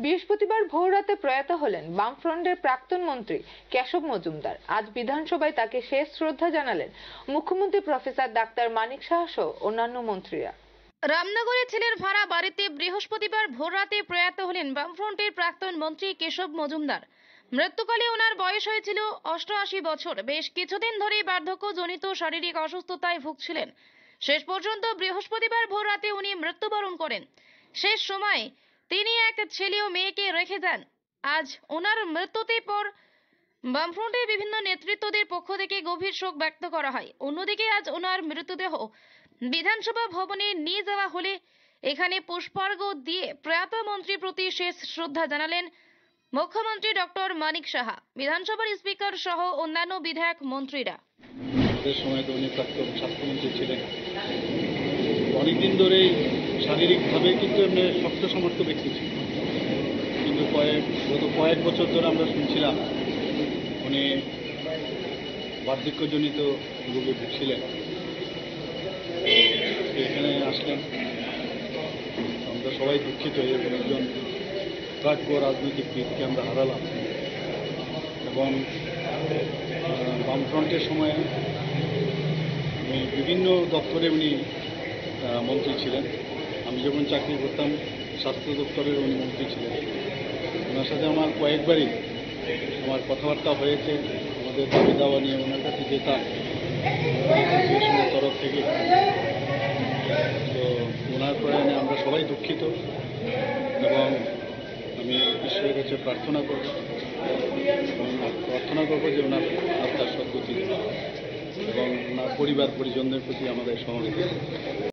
বৃহস্পতিবার ভোররাতে প্রয়াত হলেন বামফ্রন্টের প্রাক্তন মন্ত্রী কেশব মজুমদার। আজ বিধানসভায় তাকে শেষ শ্রদ্ধা জানালেন মুখ্যমন্ত্রী প্রফেসর ডাক্তার মানিক সাহা সহ অন্যান্য মন্ত্রীরা। রামনগরে ছেলের ভাড়া বাড়িতে বৃহস্পতিবার ভোররাতে প্রয়াত হলেন বামফ্রন্টের প্রাক্তন মন্ত্রী কেশব মজুমদার। মৃত্যুকালে ওনার বয়স হয়েছিল 88 বছর। বেশ কিছুদিন ধরেই বার্ধক্যজনিত শারীরিক অসুস্থতায় ভুগছিলেন। শেষ পর্যন্ত বৃহস্পতিবার ভোররাতে উনি মৃত্যুবরণ করেন। শেষ সময়ে তিনি এক ছেলে ও মেয়েকে রেখে যান। আজ ওনার মৃত্যুতে পর বামফ্রন্টের বিভিন্ন নেতৃত্বদের পক্ষ থেকে গভীর শোক ব্যক্ত করা হয়। অন্যদিকে আজ ওনার মৃতদেহ বিধানসভা ভবনে নিয়ে যাওয়া হলে এখানে পুষ্পার্ঘ্য দিয়ে প্রয়াত মন্ত্রীর প্রতি শেষ শ্রদ্ধা জানালেন মুখ্যমন্ত্রী ডক্টর মানিক সাহা, বিধানসভার স্পিকার সহ অন্যান্য বিধায়ক মন্ত্রীরা। সময় তো উনি প্রাক্তন স্বাস্থ্যমন্ত্রী ছিলেন। অনেকদিন ধরেই শারীরিকভাবে কিন্তু এমনি শক্ত সমর্থ ব্যক্তি ছিল, কিন্তু গত কয়েক বছর ধরে আমরা শুনছিলাম উনি বার্ধক্যজনিত রোগে ভুগছিলেন। এখানে আসলেন, আমরা সবাই দুঃখিত। এরকম একজন প্রাজ্ঞ রাজনৈতিকবিদকে আমরা হারালাম। এবং বামফ্রন্টের সময়ে বিভিন্ন দপ্তরে উনি মন্ত্রী ছিলেন। আমি যখন চাকরি করতাম স্বাস্থ্য দপ্তরের উনি মন্ত্রী ছিলেন। ওনার সাথে আমার কয়েকবারই আমার কথাবার্তা হয়েছে, আমাদের দাবি দাওয়া নিয়ে ওনার কাছে যেতাম অ্যাসোসিয়েশনের তরফ থেকে। তো ওনার প্রয়াণে আমরা সবাই দুঃখিত এবং আমি ঈশ্বরের কাছে প্রার্থনা করব যে ওনার আত্মার সদ্গতি এবং ওনার পরিবার পরিজনদের প্রতি আমাদের সহমত।